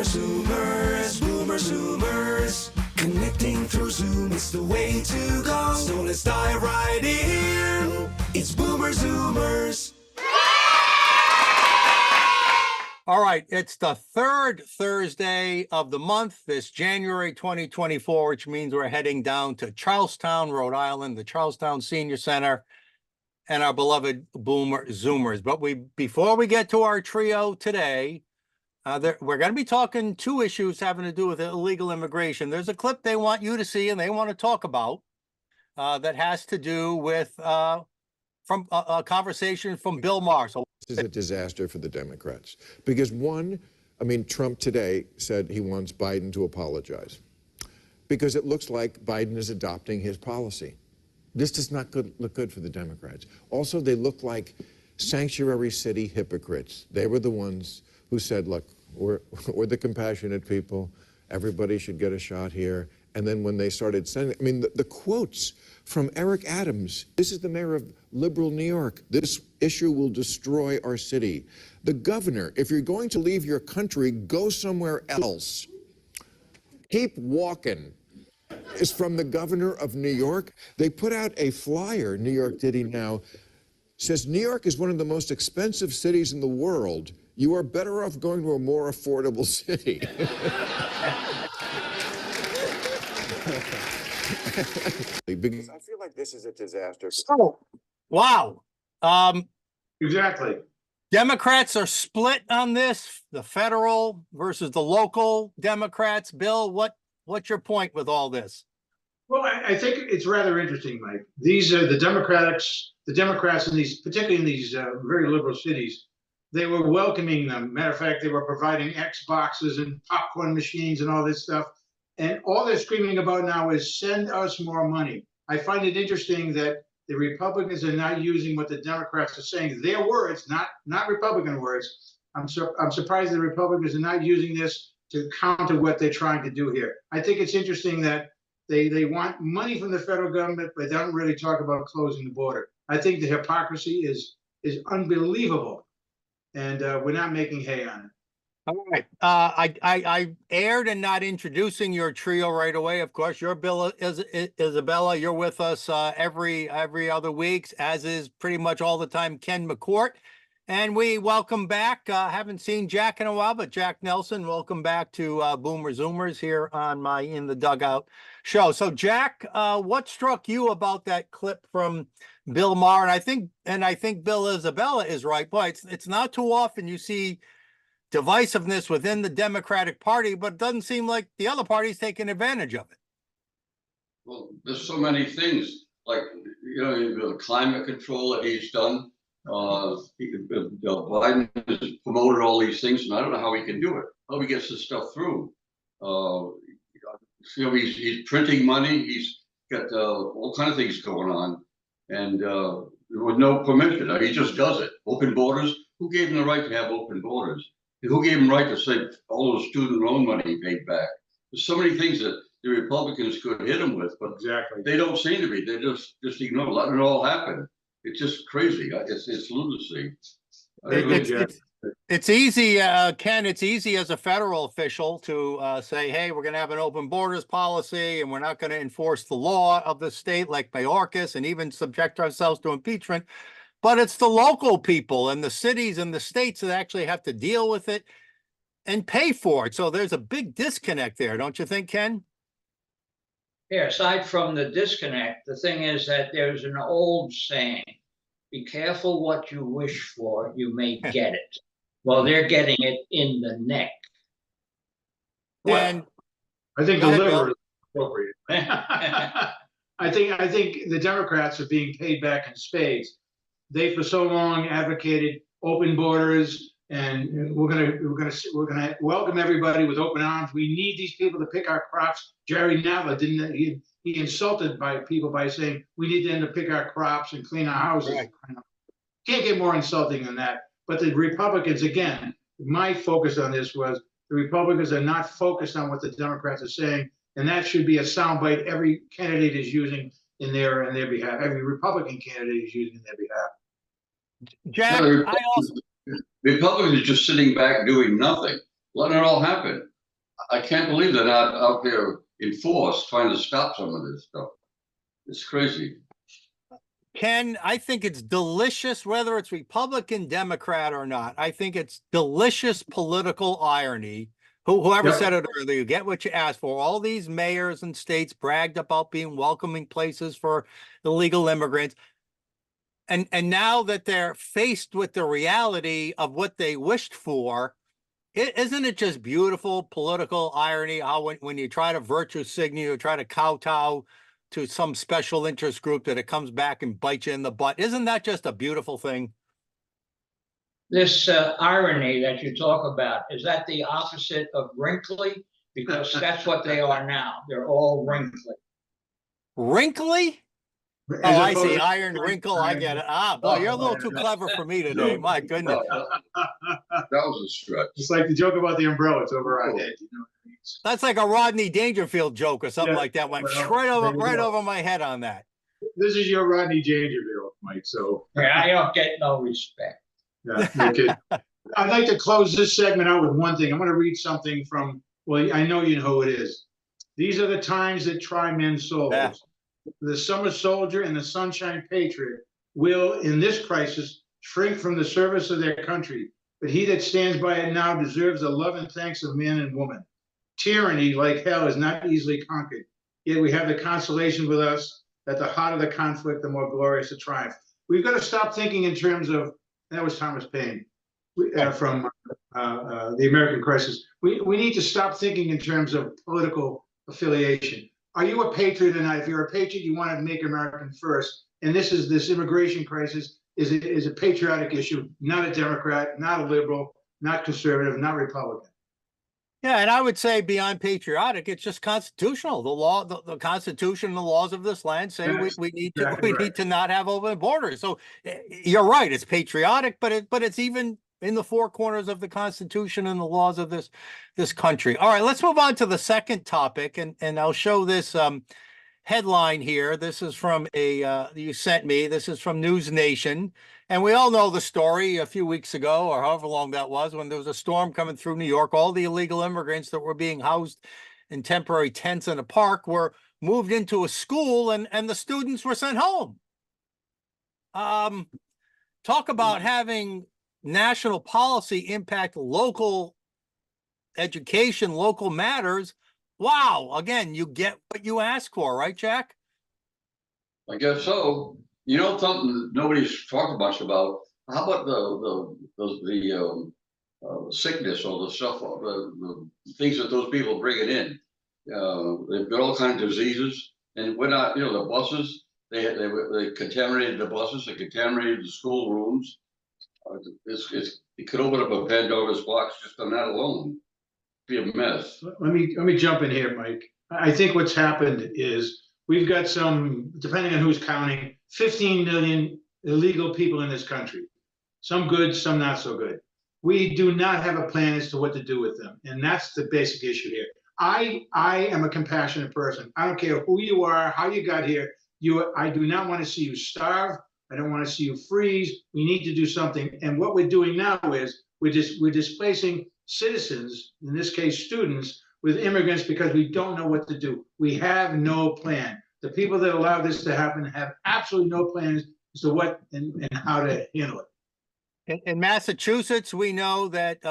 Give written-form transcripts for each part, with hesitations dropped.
Zoomers. Connecting through Zoom is the way to go. So let's dive right in. It's Boomer Zoomers. All right, it's the third Thursday of the month, this January 2024, which means we're heading down to Charlestown, Rhode Island, the Charlestown Senior Center, and our beloved Boomer Zoomers. But before we get to our trio today, we're going to be talking two issues having to do with illegal immigration. There's a clip they want you to see and they want to talk about that has to do with from a conversation from Bill Maher. So this is a disaster for the Democrats because Trump today said he wants Biden to apologize because it looks like Biden is adopting his policy. This does not look good for the Democrats. Also, they look like sanctuary city hypocrites. They were the ones who said, look, we're the compassionate people. Everybody should get a shot here. And then when they started sending, the quotes from Eric Adams, this is the mayor of liberal New York, this issue will destroy our city. The governor, if you're going to leave your country, go somewhere else. Keep walking, is from the governor of New York. They put out a flyer, New York City now, says New York is one of the most expensive cities in the world. You are better off going to a more affordable city. Because I feel like this is a disaster. Oh, wow. Exactly. Democrats are split on this, the federal versus the local Democrats. Bill, what's your point with all this? Well, I think it's rather interesting, Mike. These are the Democrats in these, particularly in these very liberal cities, they were welcoming them. Matter of fact, they were providing Xboxes and popcorn machines and all this stuff. And all they're screaming about now is send us more money. I find it interesting that the Republicans are not using what the Democrats are saying. Their words, not Republican words. I'm surprised the Republicans are not using this to counter what they're trying to do here. I think it's interesting that they want money from the federal government, but they don't really talk about closing the border. I think the hypocrisy is unbelievable, and we're not making hay on it. All right. I aired and not introducing your trio right away. Of course, you're Bill Isabella. You're with us every other week, as is pretty much all the time Ken McCourt. And we welcome back, haven't seen Jack in a while, but Jack Nelson, welcome back to Boomer Zoomers here on my In the Dugout show. So Jack, what struck you about that clip from Bill Maher? And I think Bill Isabella is right. Boy, it's not too often you see divisiveness within the Democratic Party, but it doesn't seem like the other party's taking advantage of it. Well, there's so many things, like, the climate control that he's done. Biden has promoted all these things, and I don't know how he can do it. How he gets this stuff through. He's printing money. He's got all kinds of things going on, and with no permission. He just does it. Open borders. Who gave him the right to have open borders? Who gave him the right to say all those student loan money paid back? There's so many things that the Republicans could hit him with, but exactly they don't seem to be. They just ignore, letting it all happen. It's just crazy. It's lunacy. It's easy, Ken. It's easy as a federal official to say, "Hey, we're going to have an open borders policy, and we're not going to enforce the law of the state like Mayorkas, and even subject ourselves to impeachment." But it's the local people and the cities and the states that actually have to deal with it and pay for it. So there's a big disconnect there, don't you think, Ken? Yeah, aside from the disconnect, the thing is that there's an old saying, be careful what you wish for, you may get it. Well, they're getting it in the neck. And I think the liberals are appropriate. I think the Democrats are being paid back in spades. They for so long advocated open borders, and we're gonna welcome everybody with open arms. We need these people to pick our crops. Jerry Nadler didn't he insulted by people by saying we need them to pick our crops and clean our houses. Right. Can't get more insulting than that. But the Republicans, again, my focus on this was the Republicans are not focused on what the Democrats are saying, and that should be a soundbite every candidate is using in their behalf. Every Republican candidate is using in their behalf. Jack, Republicans are just sitting back doing nothing, letting it all happen. I can't believe they're not out there in force trying to stop some of this stuff. It's crazy. Ken, I think it's delicious, whether it's Republican, Democrat or not. I think it's delicious political irony. Whoever Yep. said it earlier, you get what you asked for. All these mayors and states bragged about being welcoming places for illegal immigrants. And now that they're faced with the reality of what they wished for, isn't it just beautiful political irony how when you try to virtue signal, you try to kowtow to some special interest group, that it comes back and bites you in the butt? Isn't that just a beautiful thing? This irony that you talk about, is that the opposite of wrinkly? Because that's what they are now. They're all wrinkly. Wrinkly? Oh, As I see. opposed- Iron wrinkle. I get it. Ah, boy, you're a little too clever for me today. My goodness. That was a stretch. It's like the joke about the umbrella. It's over our head. You know what I mean? That's like a Rodney Dangerfield joke or something Yeah, like that. Went well, right there you over go. my head on that. This is your Rodney Dangerfield, Mike. So Yeah, I don't get no respect. yeah, no kidding. I'd like to close this segment out with one thing. I'm going to read something from. Well, I know you know who it is. These are the times that try men's souls. Yeah. The summer soldier and the sunshine patriot will, in this crisis, shrink from the service of their country. But he that stands by it now deserves the love and thanks of man and woman. Tyranny, like hell, is not easily conquered. Yet we have the consolation with us that the hotter the conflict, the more glorious the triumph. We've got to stop thinking in terms of, that was Thomas Paine from the American Crisis. We need to stop thinking in terms of political affiliation. Are you a patriot or not? If you're a patriot, you want to make American first. And this immigration crisis is a patriotic issue, not a Democrat, not a liberal, not conservative, not Republican. Yeah, and I would say beyond patriotic, it's just constitutional. The law, the Constitution, the laws of this land say That's we need to exactly right. need to not have open borders. So you're right, it's patriotic, but it's even in the four corners of the Constitution and the laws of this country. All right, let's move on to the second topic, and I'll show this headline here. This is from you sent me. This is from News Nation. And we all know the story a few weeks ago, or however long that was, when there was a storm coming through New York. All the illegal immigrants that were being housed in temporary tents in a park were moved into a school, and the students were sent home. Talk about having national policy impact local education, local matters. Wow. Again, you get what you ask for, right, Jack? I guess so. You know something nobody's talked much about? How about the sickness or the stuff, the things that those people are bringing in? They've got all kinds of diseases, and we're not. You know, the buses. They contaminated the buses. They contaminated the school rooms. It could open up a Pandora's box just on that alone. Be a mess. Let me jump in here, Mike. I think what's happened is we've got some, depending on who's counting, 15 million illegal people in this country. Some good, some not so good. We do not have a plan as to what to do with them. And that's the basic issue here. I am a compassionate person. I don't care who you are, how you got here. I do not want to see you starve. I don't want to see you freeze. We need to do something. And what we're doing now is we're displacing citizens, in this case students, with immigrants because we don't know what to do. We have no plan. The people that allow this to happen have absolutely no plans as to what and how to handle it. In Massachusetts, we know that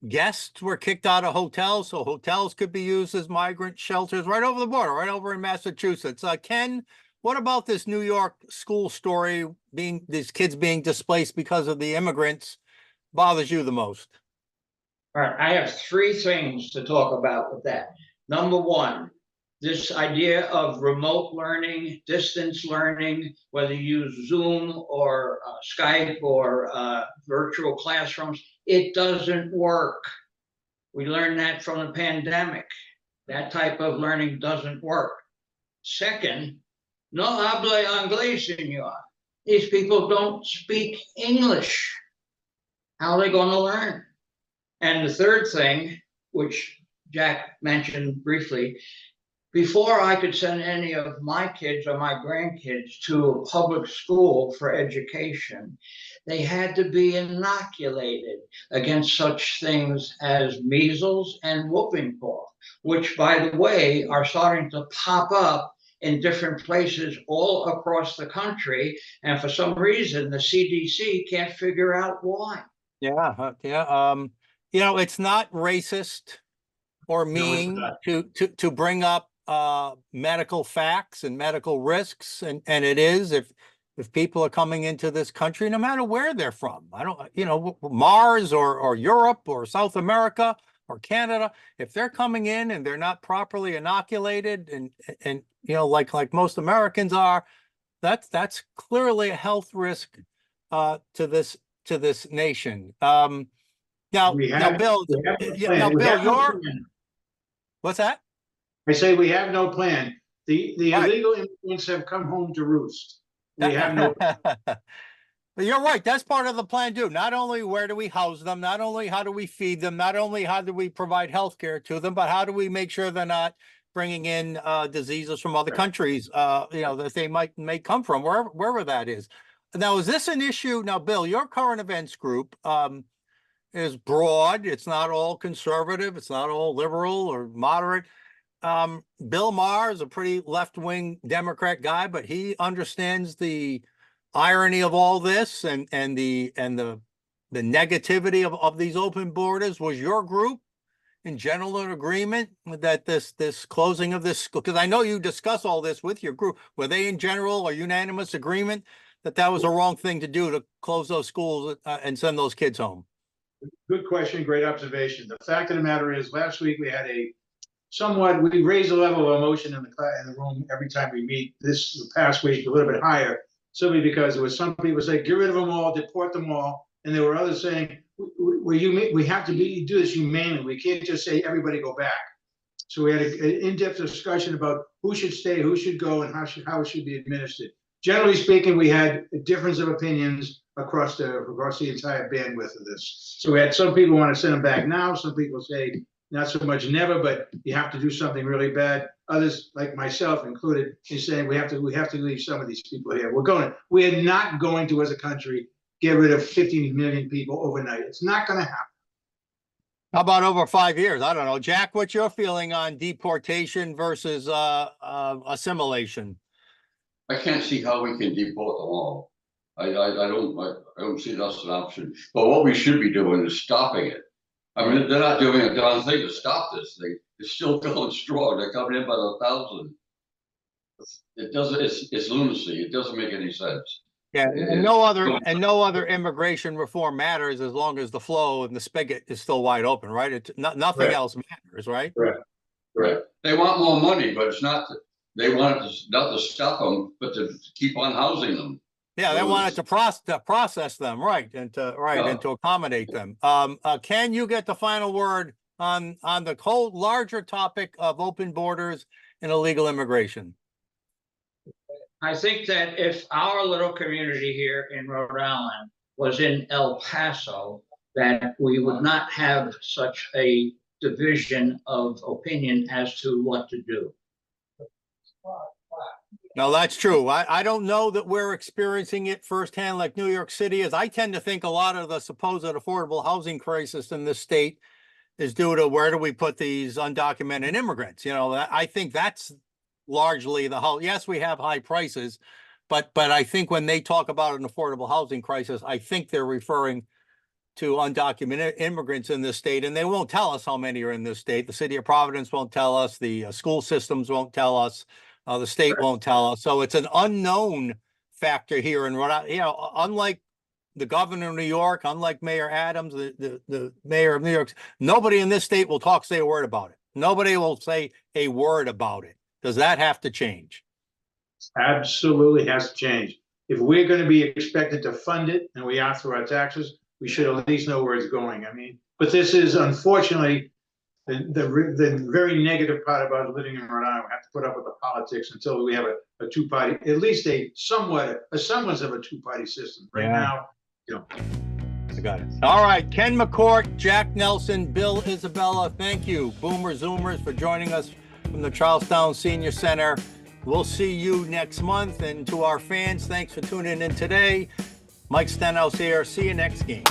guests were kicked out of hotels, so hotels could be used as migrant shelters right over the border, right over in Massachusetts. Ken, what about this New York school story, these kids being displaced because of the immigrants, bothers you the most? All right, I have three things to talk about with that. Number one, this idea of remote learning, distance learning, whether you use Zoom or Skype or virtual classrooms, it doesn't work. We learned that from the pandemic. That type of learning doesn't work. Second, no habla inglés, señor. These people don't speak English. How are they going to learn? And the third thing, which Jack mentioned briefly, before I could send any of my kids or my grandkids to a public school for education, they had to be inoculated against such things as measles and whooping cough, which, by the way, are starting to pop up in different places all across the country. And for some reason, the CDC can't figure out why. Yeah, yeah. It's not racist or it's mean not. to bring up medical facts and medical risks, and it is if people are coming into this country, no matter where they're from. I don't, Mars or Europe or South America or Canada, if they're coming in and they're not properly inoculated and like most Americans are, that's clearly a health risk to this nation. Now, Bill, we have no yeah, plan. now, We Bill, have no plan. what's that? I say we have no plan. The Right. illegal immigrants have come home to roost. We have no. But you're right. That's part of the plan too. Not only where do we house them, not only how do we feed them, not only how do we provide health care to them, but how do we make sure they're not bringing in diseases from other countries, that they may come from, wherever that is. Now, is this an issue? Now, Bill, your current events group is broad. It's not all conservative. It's not all liberal or moderate. Bill Maher is a pretty left-wing Democrat guy, but he understands the irony of all this and the negativity of these open borders. Was your group in general in agreement that this closing of this school? Because I know you discuss all this with your group. Were they in general or unanimous agreement that was a wrong thing to do, to close those schools and send those kids home? Good question, great observation. The fact of the matter is, last week we had we raised the level of emotion in the room every time we meet. This past week a little bit higher, simply because there was some people say get rid of them all, deport them all, and there were others saying we have to do this humanely. We can't just say everybody go back. So we had an in-depth discussion about who should stay, who should go, and how it should be administered. Generally speaking, we had a difference of opinions across the entire bandwidth of this. So we had some people want to send them back now. Some people say not so much never, but you have to do something really bad. Others, like myself included, is saying we have to leave some of these people here. We are not going to, as a country, get rid of 50 million people overnight. It's not going to happen. How about over 5 years? I don't know. Jack, what's your feeling on deportation versus assimilation? I can't see how we can deport them all. I don't see that's an option. But what we should be doing is stopping it. I mean, they're not doing a darn thing to stop this thing. It's still going strong. They're coming in by the thousand. It doesn't. It's lunacy. It doesn't make any sense. Yeah, and no other immigration reform matters as long as the flow and the spigot is still wide open, right? Nothing Right. else matters, right? Right. They want more money, but it's not. They want it not to stop them, but to keep on housing them. Yeah, they wanted to process them, right, and to accommodate them. Ken, you get the final word on the whole larger topic of open borders and illegal immigration. I think that if our little community here in Rhode Island was in El Paso, that we would not have such a division of opinion as to what to do. No, that's true. I don't know that we're experiencing it firsthand like New York City is. I tend to think a lot of the supposed affordable housing crisis in this state is due to where do we put these undocumented immigrants? I think that's largely the whole. Yes, we have high prices, but I think when they talk about an affordable housing crisis, I think they're referring to undocumented immigrants in this state, and they won't tell us how many are in this state. The city of Providence won't tell us. The school systems won't tell us. The state won't tell us. So it's an unknown factor here in Rhode Island. Unlike the governor of New York, unlike Mayor Adams, the mayor of New York, nobody in this state will say a word about it. Nobody will say a word about it. Does that have to change? Absolutely has to change. If we're going to be expected to fund it, and we are through our taxes, we should at least know where it's going. I mean, but this is unfortunately the very negative part about living in Rhode Island. We have to put up with the politics until we have a two-party, at least a semblance of a two-party system. Right now, I got it. All right, Ken McCourt, Jack Nelson, Bill Isabella, thank you, Boomer Zoomers, for joining us from the Charlestown Senior Center. We'll see you next month. And to our fans, thanks for tuning in today. Mike Stenhouse here. See you next game.